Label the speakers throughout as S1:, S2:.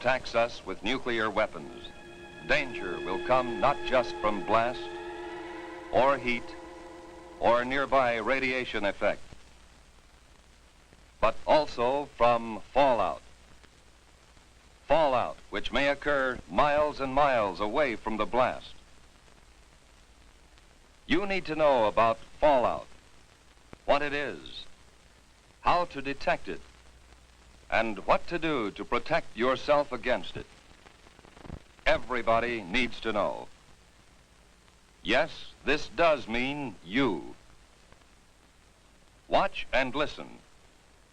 S1: attacks us with nuclear weapons, danger will come not just from blast or heat or nearby radiation effect, but also from fallout. Fallout which may occur miles and miles away from the blast. You need to know about fallout, what it is, how to detect it, and what to do to protect yourself against it. Everybody needs to know. Yes, this does mean you. Watch and listen.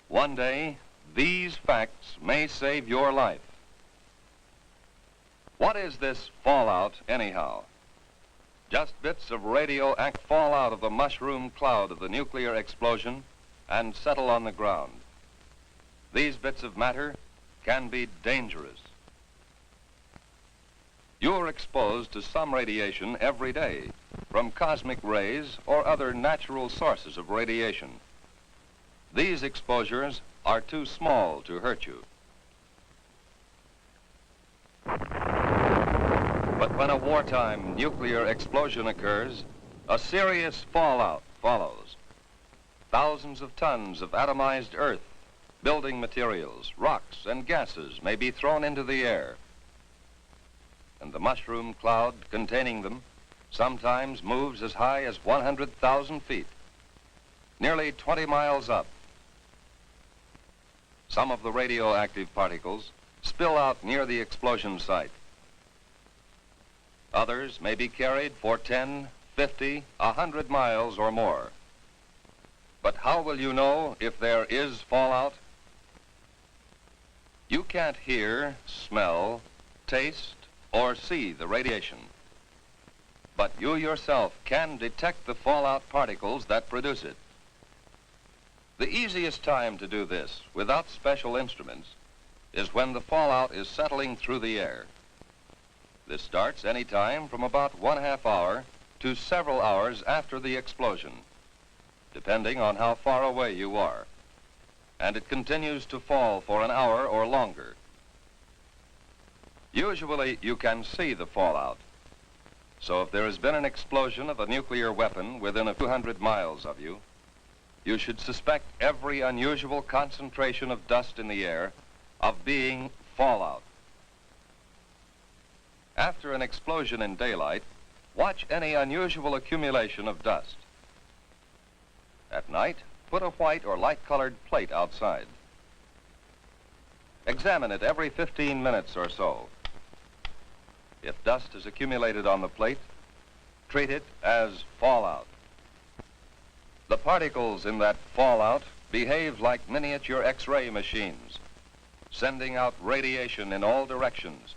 S1: One day, these facts may save your life. What is this fallout, anyhow? Just bits of radioactive fall out of the mushroom cloud of the nuclear explosion and settle on the ground. These bits of matter can be dangerous. You are exposed to some radiation every day, from cosmic rays or other natural sources of radiation. These exposures are too small to hurt you. But when a wartime nuclear explosion occurs, a serious fallout follows. Thousands of tons of atomized earth, building materials, rocks, and gases may be thrown into the air. And the mushroom cloud containing them sometimes moves as high as 100,000 feet, nearly 20 miles up. Some of the radioactive particles spill out near the explosion site. Others may be carried for 10, 50, 100 miles or more. But how will you know if there is fallout? You can't hear, smell, taste, or see the radiation. But you yourself can detect the fallout particles that produce it. The easiest time to do this, without special instruments, is when the fallout is settling through the air. This starts any time from about 1/2 hour to several hours after the explosion, depending on how far away you are. And it continues to fall for an hour or longer. Usually you can see the fallout. So if there has been an explosion of a nuclear weapon within a few hundred miles of you, you should suspect every unusual concentration of dust in the air of being fallout. After an explosion in daylight, watch any unusual accumulation of dust. At night, put a white or light-colored plate outside. Examine it every 15 minutes or so. If dust is accumulated on the plate, treat it as fallout. The particles in that fallout behave like miniature X-ray machines, sending out radiation in all directions.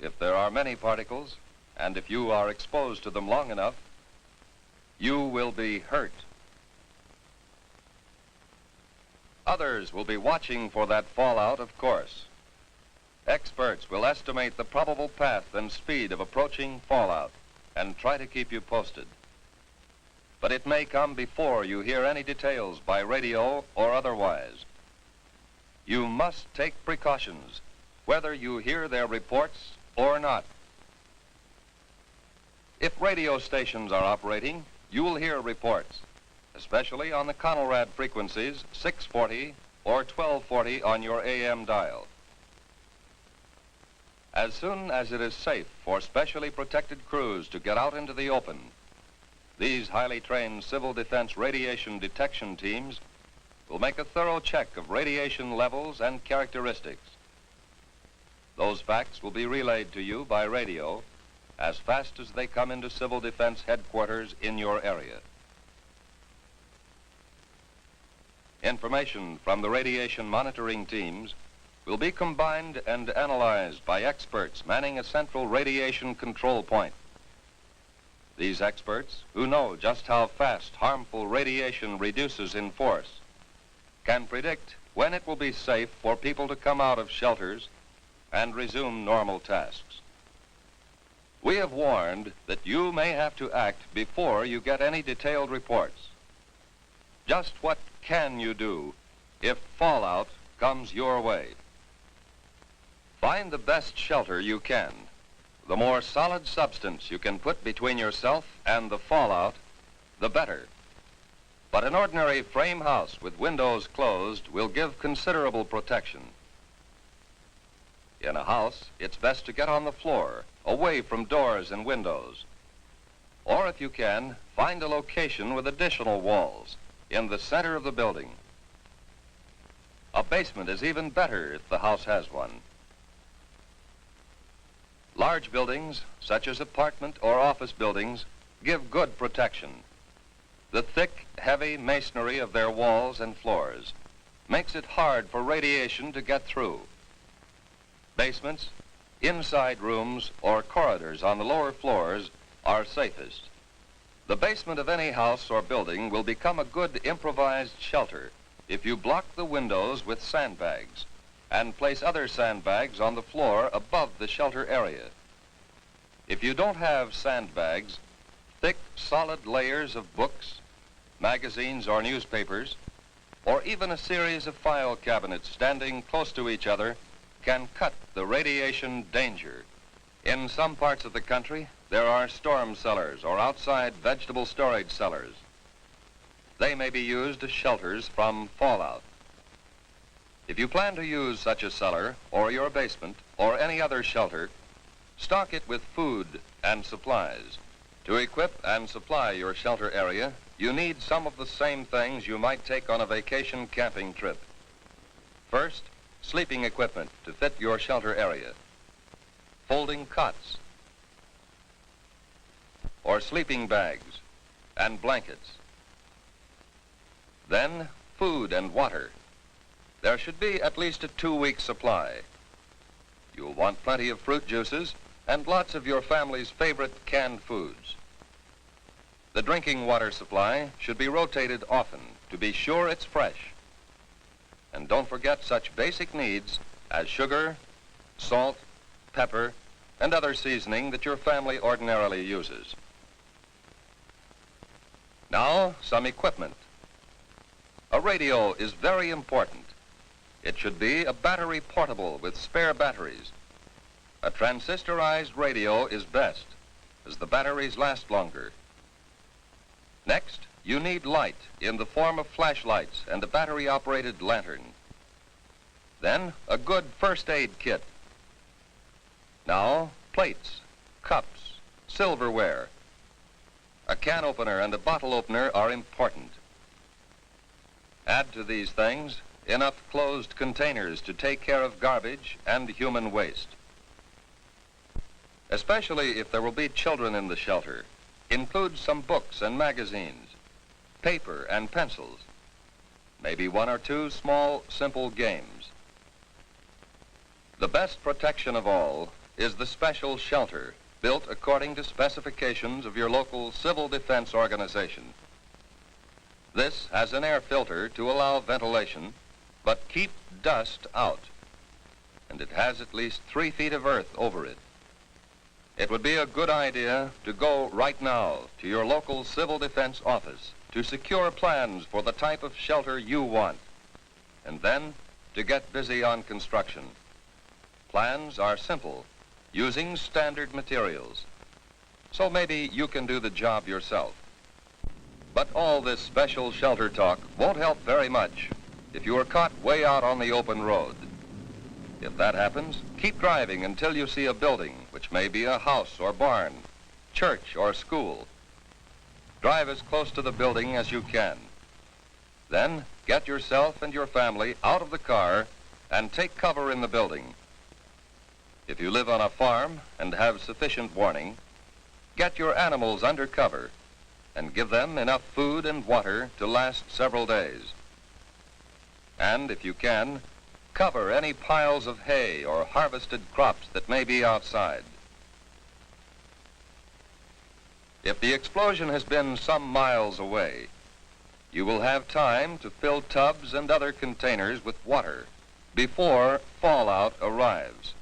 S1: If there are many particles, and if you are exposed to them long enough, you will be hurt. Others will be watching for that fallout, of course. Experts will estimate the probable path and speed of approaching fallout and try to keep you posted. But it may come before you hear any details by radio or otherwise. You must take precautions, whether you hear their reports or not. If radio stations are operating, you will hear reports, especially on the Conelrad frequencies 640 or 1240 on your AM dial. As soon as it is safe for specially protected crews to get out into the open, these highly trained civil defense radiation detection teams will make a thorough check of radiation levels and characteristics. Those facts will be relayed to you by radio as fast as they come into civil defense headquarters in your area. Information from the radiation monitoring teams will be combined and analyzed by experts manning a central radiation control point. These experts, who know just how fast harmful radiation reduces in force, can predict when it will be safe for people to come out of shelters and resume normal tasks. We have warned that you may have to act before you get any detailed reports. Just what can you do if fallout comes your way? Find the best shelter you can. The more solid substance you can put between yourself and the fallout, the better. But an ordinary frame house with windows closed will give considerable protection. In a house, it's best to get on the floor, away from doors and windows. Or if you can, find a location with additional walls in the center of the building. A basement is even better if the house has one. Large buildings, such as apartment or office buildings, give good protection. The thick, heavy masonry of their walls and floors makes it hard for radiation to get through. Basements, inside rooms, or corridors on the lower floors are safest. The basement of any house or building will become a good improvised shelter if you block the windows with sandbags and place other sandbags on the floor above the shelter area. If you don't have sandbags, thick, solid layers of books, magazines or newspapers, or even a series of file cabinets standing close to each other can cut the radiation danger. In some parts of the country, there are storm cellars or outside vegetable storage cellars. They may be used as shelters from fallout. If you plan to use such a cellar or your basement or any other shelter, stock it with food and supplies. To equip and supply your shelter area, you need some of the same things you might take on a vacation camping trip. First, sleeping equipment to fit your shelter area. Folding cots or sleeping bags and blankets. Then, food and water. There should be at least a 2-week supply. You'll want plenty of fruit juices and lots of your family's favorite canned foods. The drinking water supply should be rotated often to be sure it's fresh. And don't forget such basic needs as sugar, salt, pepper, and other seasoning that your family ordinarily uses. Now, some equipment. A radio is very important. It should be a battery portable with spare batteries. A transistorized radio is best, as the batteries last longer. Next, you need light in the form of flashlights and a battery-operated lantern. Then, a good first aid kit. Now, plates, cups, silverware. A can opener and a bottle opener are important. Add to these things enough closed containers to take care of garbage and human waste. Especially if there will be children in the shelter, include some books and magazines, paper and pencils, maybe 1 or 2 small, simple games. The best protection of all is the special shelter built according to specifications of your local civil defense organization. This has an air filter to allow ventilation, but keep dust out. And it has at least 3 feet of earth over it. It would be a good idea to go right now to your local civil defense office to secure plans for the type of shelter you want, and then to get busy on construction. Plans are simple, using standard materials. So maybe you can do the job yourself. But all this special shelter talk won't help very much if you are caught way out on the open road. If that happens, keep driving until you see a building, which may be a house or barn, church or school. Drive as close to the building as you can. Then get yourself and your family out of the car and take cover in the building. If you live on a farm and have sufficient warning, get your animals under cover and give them enough food and water to last several days. And if you can, cover any piles of hay or harvested crops that may be outside. If the explosion has been some miles away, you will have time to fill tubs and other containers with water before fallout arrives.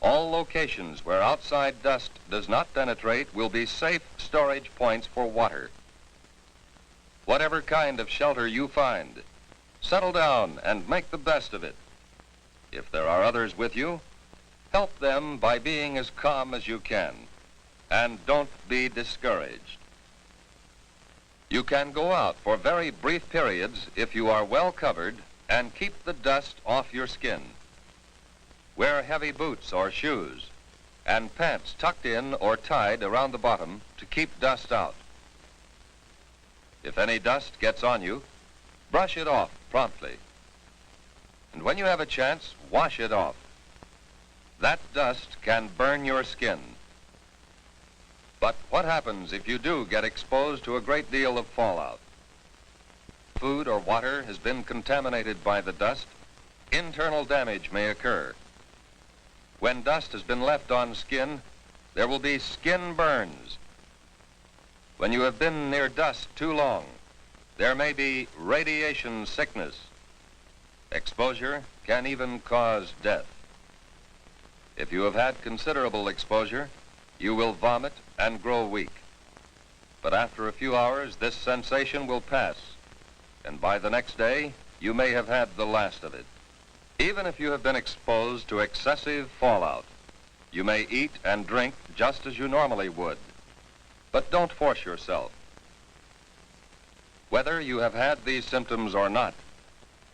S1: All locations where outside dust does not penetrate will be safe storage points for water. Whatever kind of shelter you find, settle down and make the best of it. If there are others with you, Help them by being as calm as you can, and don't be discouraged. You can go out for very brief periods if you are well covered and keep the dust off your skin. Wear heavy boots or shoes and pants tucked in or tied around the bottom to keep dust out. If any dust gets on you, brush it off promptly. And when you have a chance, wash it off. That dust can burn your skin. But what happens if you do get exposed to a great deal of fallout? Food or water has been contaminated by the dust, internal damage may occur. When dust has been left on skin, there will be skin burns. When you have been near dust too long, there may be radiation sickness. Exposure can even cause death. If you have had considerable exposure, you will vomit and grow weak. But after a few hours, this sensation will pass, and by the next day, you may have had the last of it. Even if you have been exposed to excessive fallout, you may eat and drink just as you normally would, but don't force yourself. Whether you have had these symptoms or not,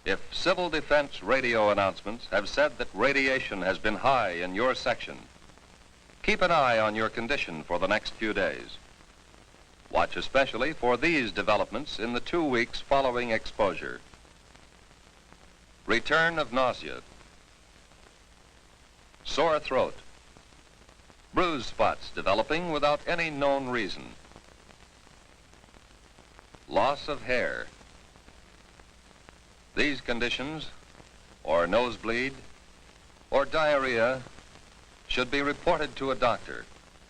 S1: if Civil Defense radio announcements have said that radiation has been high in your section, keep an eye on your condition for the next few days. Watch especially for these developments in the 2 weeks following exposure. Return of nausea, sore throat, bruise spots developing without any known reason, loss of hair. These conditions, or nosebleed, or diarrhea, should be reported to a doctor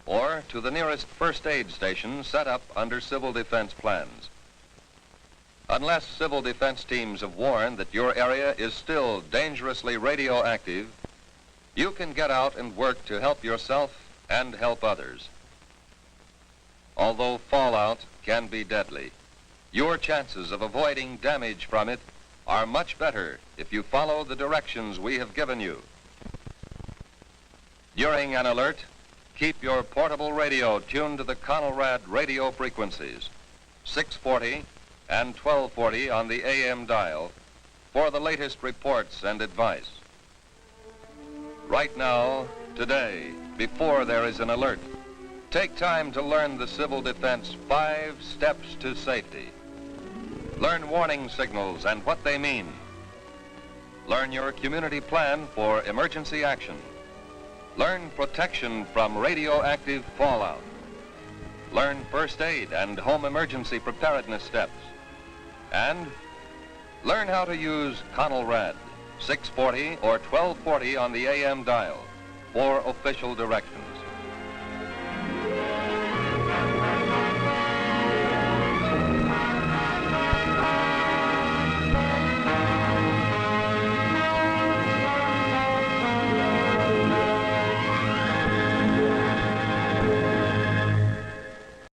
S1: or to the nearest first aid station set up under civil defense plans. Unless civil defense teams have warned that your area is still dangerously radioactive, you can get out and work to help yourself and help others. Although fallout can be deadly, your chances of avoiding damage from it are much better if you follow the directions we have given you. During an alert, keep your portable radio tuned to the Conelrad radio frequencies, 640 and 1240 on the AM dial, for the latest reports and advice. Right now, today, before there is an alert, take time to learn the Civil Defense 5 steps to safety. Learn warning signals and what they mean. Learn your community plan for emergency action. Learn protection from radioactive fallout. Learn first aid and home emergency preparedness steps. And learn how to use Conelrad 640 or 1240 on the AM dial for official directions.